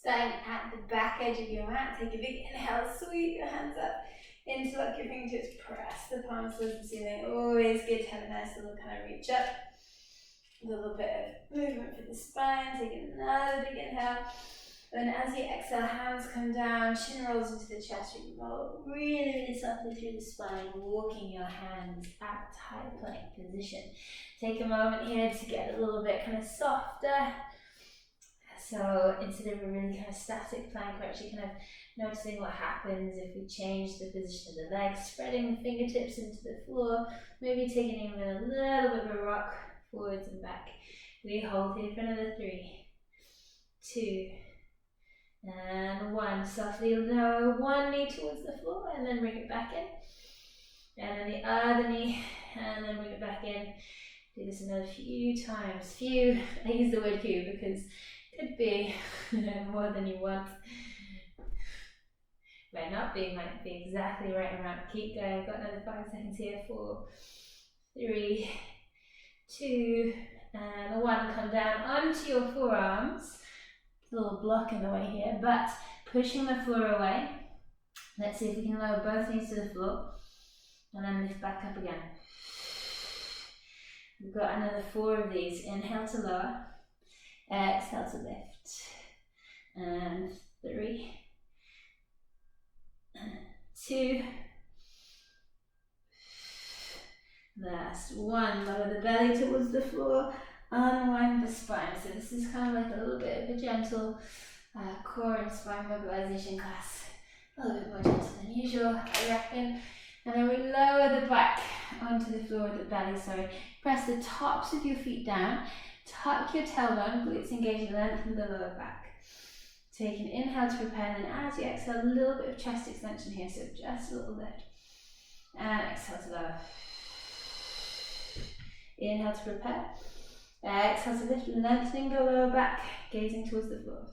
Starting at the back edge of your mat, take a big inhale, sweep your hands up, interlock your fingertips, press the palms towards the ceiling. Always good to have a nice little kind of reach up. A little bit of movement for the spine, take another big inhale. Then as you exhale, hands come down, chin rolls into the chest, you roll really, really softly through the spine, walking your hands at high plank position. Take a moment here to get a little bit kind of softer. So instead of a really kind of static plank, we're actually kind of noticing what happens if we change the position of the legs, spreading the fingertips into the floor, maybe taking even a little bit of a rock forwards and back. We hold here for another 3, 2, and 1. Softly lower one knee towards the floor and then bring it back in. And then the other knee, and then bring it back in. Do this another few times. Few, I use the word few because it could be more than you want. Might not be, might be exactly right around. Keep going. I've got another 5 seconds here. 4, 3, 2, and 1. Come down onto your forearms. A little block in the way here, but pushing the floor away. Let's see if we can lower both knees to the floor and then lift back up again. We've got another 4 of these. Inhale to lower, exhale to lift, and 3, 2, last 1. Lower the belly towards the floor. Unwind the spine. So this is kind of like a little bit of a gentle core and spine mobilization class. A little bit more gentle than usual, I reckon. And then we lower the back onto the floor with the belly, sorry. Press the tops of your feet down. Tuck your tailbone, glutes engage, lengthen the lower back. Take an inhale to prepare, and then as you exhale, a little bit of chest extension here, so just a little lift. And exhale to lower. Inhale to prepare. Exhale to lift, lengthening the lower back, gazing towards the floor.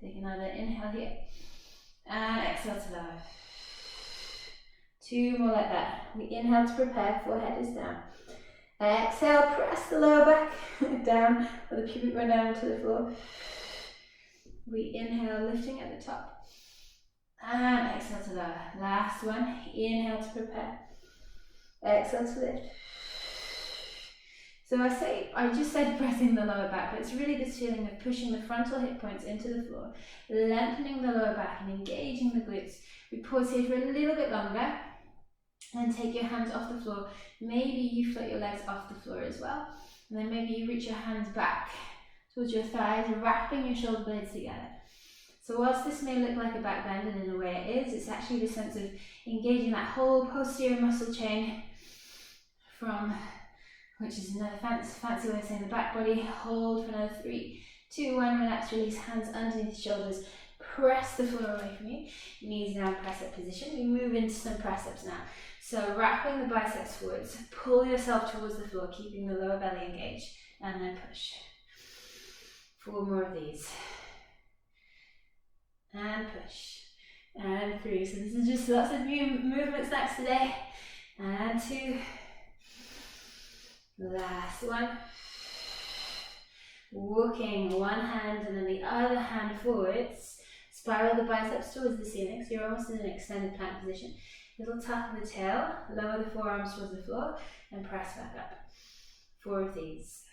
Take another inhale here. And exhale to lower. 2 more like that. We inhale to prepare, forehead is down. Exhale, press the lower back down, or the pubic bone down to the floor. We inhale, lifting at the top. And exhale to lower. Last one. Inhale to prepare. Exhale to lift. So I just said pressing the lower back, but it's really this feeling of pushing the frontal hip points into the floor, lengthening the lower back and engaging the glutes. We pause here for a little bit longer and take your hands off the floor. Maybe you float your legs off the floor as well. And then maybe you reach your hands back towards your thighs, wrapping your shoulder blades together. So whilst this may look like a back bend, and in a way it is, it's actually the sense of engaging that whole posterior muscle chain from, which is another fancy way of saying the back body. Hold for another 3, 2, 1, relax, release, hands underneath the shoulders. Press the floor away from you. Knees down, press-up position. We move into some press-ups now. So wrapping the biceps forwards, pull yourself towards the floor, keeping the lower belly engaged, and then push. 4 more of these. And push. And 3. So this is just lots of new movement snacks today. And 2. Last one. Walking one hand and then the other hand forwards. Spiral the biceps towards the ceiling, so you're almost in an extended plank position. Little tuck of the tail, lower the forearms towards the floor, and press back up. 4 of these.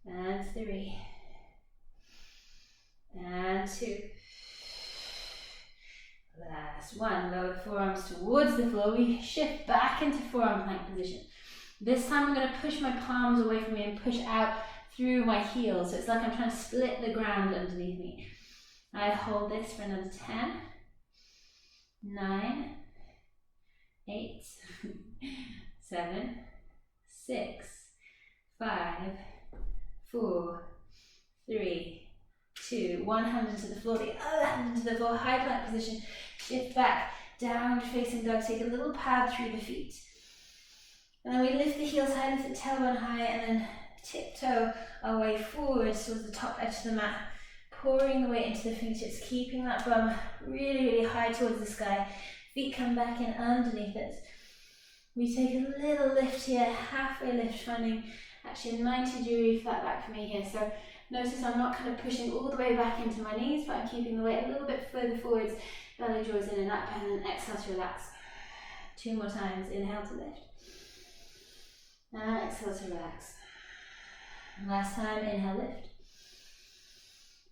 And 3. And 2. Last one. Lower the forearms towards the floor. We shift back into forearm plank position. This time I'm going to push my palms away from me and push out through my heels. So it's like I'm trying to split the ground underneath me. I hold this for another 10, 9, 8, 7, 6, 5, 4, 3, 2, 1 hand into the floor, the other hand into the floor, high plank position, shift back, downward facing dog, take a little pad through the feet. And then we lift the heels high, lift the tailbone high, and then tiptoe our way forward towards the top edge of the mat, pouring the weight into the fingertips, keeping that bum really, really high towards the sky. Feet come back in underneath it. We take a little lift here, halfway lift, finding actually a 90-degree flat back for me here. So Notice I'm not kind of pushing all the way back into my knees, but I'm keeping the weight a little bit further forwards. Belly draws in and up, and then exhale to relax. 2 more times. Inhale to lift. And exhale to relax. Last time, inhale, lift.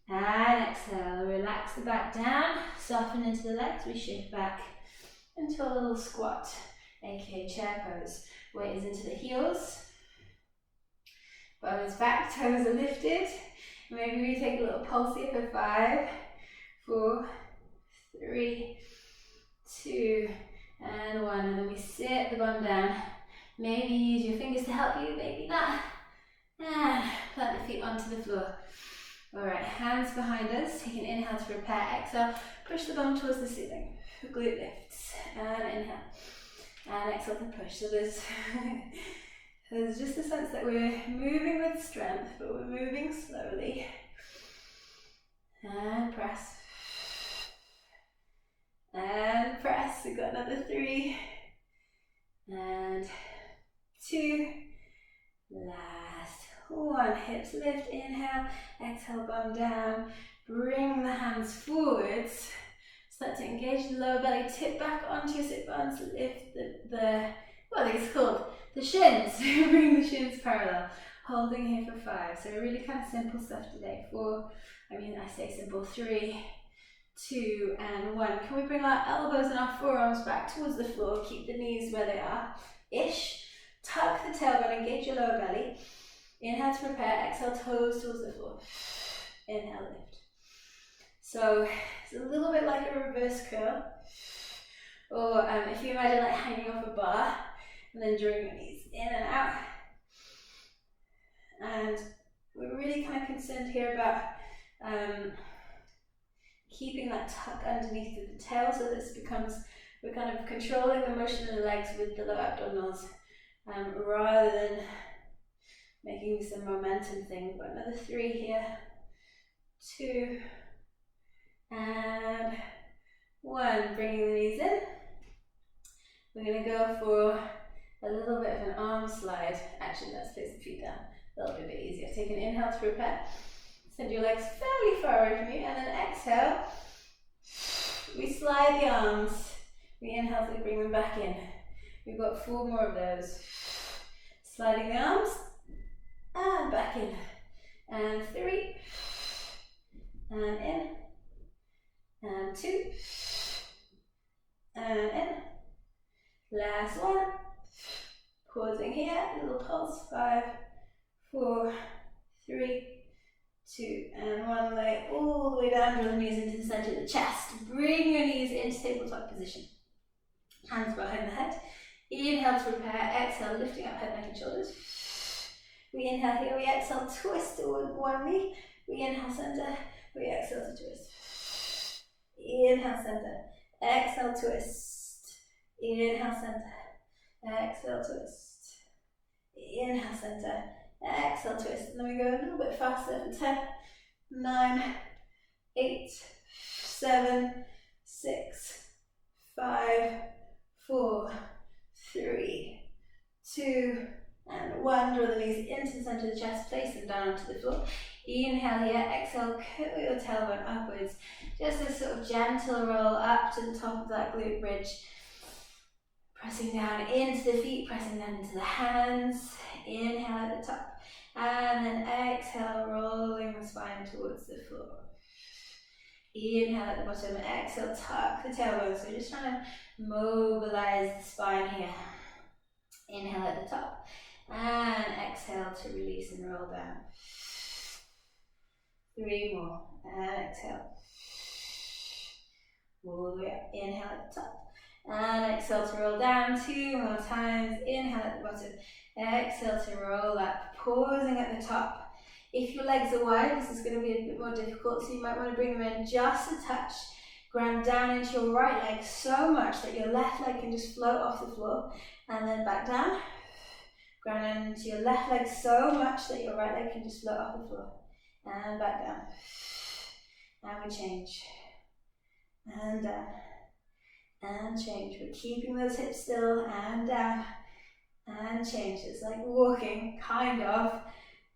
And exhale, relax the back down, soften into the legs, we shift back into a little squat, aka chair pose. Weight is into the heels, bum is back, toes are lifted. Maybe we take a little pulse here for 5, 4, 3, 2, and 1, and then we sit the bum down. Maybe use your fingers to help you, maybe not. And plant the feet onto the floor. Alright, hands behind us, take an inhale to prepare, exhale, push the bum towards the ceiling, glute lifts, and inhale, and exhale to push. So there's just a sense that we're moving with strength, but we're moving slowly. And press. And press, we've got another 3, and 2, last 1, hips lift, inhale, exhale, bum down, bring the hands forwards, start to engage the lower belly, tip back onto your sit bones, lift what I think it's called, the shins, bring the shins parallel, holding here for 5, so really kind of simple stuff today. 4, I say simple, 3, 2, and 1. Can we bring our elbows and our forearms back towards the floor, keep the knees where they are, ish, tuck the tailbone, engage your lower belly. Inhale to prepare, exhale, toes towards the floor. Inhale, lift. So it's a little bit like a reverse curl. Or if you imagine like hanging off a bar and then drawing your knees in and out. And we're really kind of concerned here about keeping that tuck underneath the tail, so this becomes, we're kind of controlling the motion of the legs with the lower abdominals rather than making this a momentum thing. Got another 3 here, 2, and 1. Bringing the knees in. We're going to go for a little bit of an arm slide. Actually, let's place the feet down. That'll be a bit easier. Take an inhale to prepare. Send your legs fairly far away from you, and then exhale. We slide the arms. We inhale to bring them back in. We've got 4 more of those. Sliding the arms. And back in, and 3, and in, and 2, and in, last 1, pausing here, little pulse, 5, 4, 3, 2, and 1, leg all the way down, draw the knees into the center of the chest, bring your knees into tabletop position, hands behind the head, inhale to prepare, exhale, lifting up head, neck and shoulders. We inhale here, we exhale, twist toward one knee. We inhale, center, we exhale to twist. Inhale, center, exhale, twist. Inhale, center, exhale, twist. Inhale, center, exhale, twist. And then we go a little bit faster for 10, 9, 8, 7, 6, 5, 4, 3, 2, and 1. Draw the knees into the center of the chest, place them down onto the floor. Inhale here, exhale, curl your tailbone upwards. Just a sort of gentle roll up to the top of that glute bridge. Pressing down into the feet, pressing down into the hands. Inhale at the top. And then exhale, rolling the spine towards the floor. Inhale at the bottom, exhale, tuck the tailbone. So we're just trying to mobilize the spine here. Inhale at the top. And exhale to release and roll down. 3 more. And exhale. All the way up. Inhale at the top. And exhale to roll down. 2 more times. Inhale at the bottom. Exhale to roll up. Pausing at the top. If your legs are wide, this is going to be a bit more difficult, so you might want to bring them in just a touch. Ground down into your right leg so much that your left leg can just float off the floor. And then back down. Ground down into your left leg so much that your right leg can just float off the floor. And back down. And we change. And down. And change. We're keeping those hips still. And down. And change. It's like walking, kind of.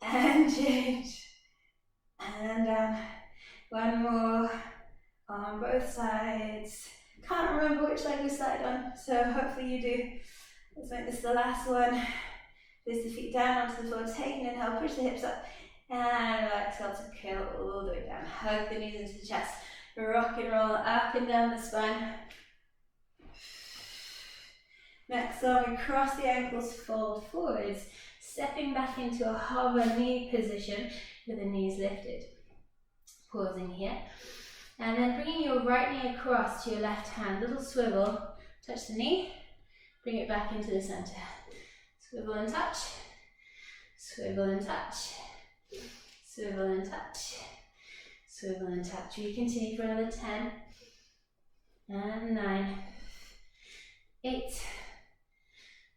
And change. and down. One more on both sides. Can't remember which leg we started on, so hopefully you do. Let's make this the last one. Place the feet down onto the floor, take an inhale, push the hips up, and exhale to curl all the way down. Hug the knees into the chest, rock and roll up and down the spine. Next one, we cross the ankles, fold forwards, stepping back into a hover knee position with the knees lifted. Pausing here, and then bringing your right knee across to your left hand, little swivel, touch the knee, bring it back into the center. Swivel and touch, swivel and touch, swivel and touch, swivel and touch. We continue for another 10, and 9, 8,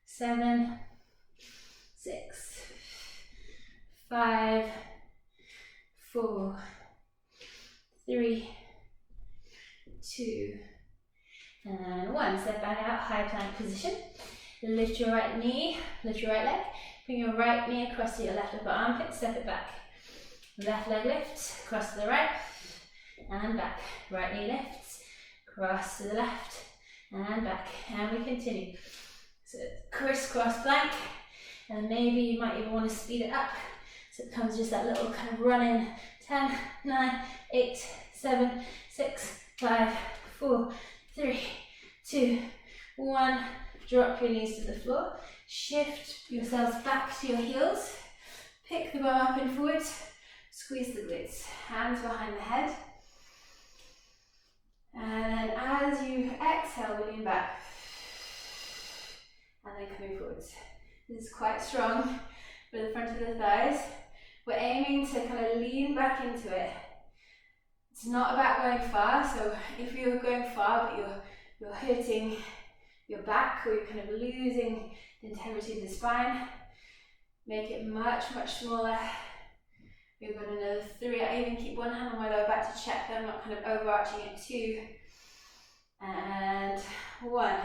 7, 6, 5, 4, 3, 2, and 1. Step back out, high plank position. Lift your right knee, lift your right leg. Bring your right knee across to your left upper armpit, step it back. Left leg lifts, across to the right, and back. Right knee lifts, cross to the left, and back. And we continue. So crisscross plank, and maybe you might even want to speed it up. So it becomes just that little kind of run in. 10, 9, 8, 7, 6, 5, 4, 3, 2, 1. Drop your knees to the floor. Shift yourselves back to your heels. Pick the bar up and forwards. Squeeze the glutes. Hands behind the head. And then as you exhale, lean back. And then coming forwards. This is quite strong for the front of the thighs. We're aiming to kind of lean back into it. It's not about going far, so if you're going far but you're hurting your back or you're kind of losing the integrity of the spine, make it much, much smaller. We've got another 3. I even keep one hand on my lower back to check that I'm not kind of overarching it. 2, and 1.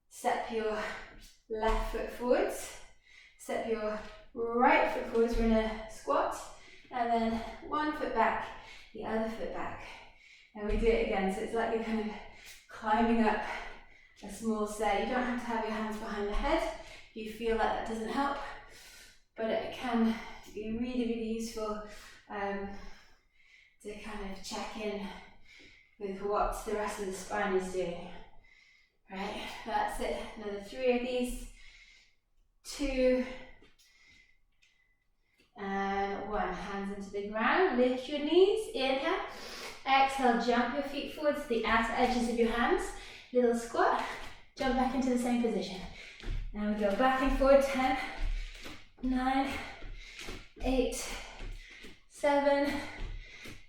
Step your left foot forwards, step your right foot forwards, we're in a squat, and then 1 foot back, the other foot back. And we do it again, so it's like you're kind of climbing up a small stair. You don't have to have your hands behind the head if you feel like that doesn't help, but it can be really, really useful to kind of check in with what the rest of the spine is doing. Right, that's it. Another 3 of these. 2, and 1. Hands into the ground. Lift your knees. Inhale. Exhale. Jump your feet forwards to the outer edges of your hands. Little squat. Jump back into the same position. Now we go back and forward. 10, 9, 8, 7,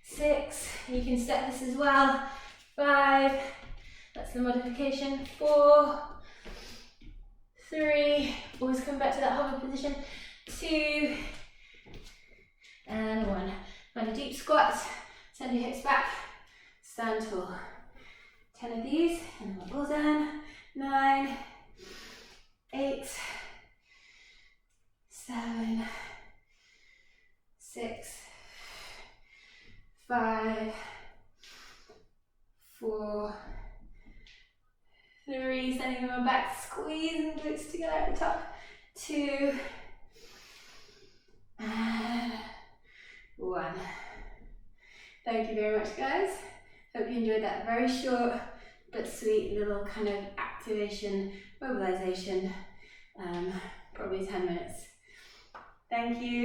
6. You can step this as well. 5. That's the modification. 4, 3. Always come back to that hover position. 2, and 1. Find a deep squat. Send your hips back. Stand tall. 10 of these, and we're all done. 9, 8, 7, 6, 5, 4, 3. Sending them back. Squeezing the glutes together at the top. 2, and 1. Thank you very much, guys. Hope you enjoyed that very short but sweet little kind of activation, mobilization, probably 10 minutes. Thank you.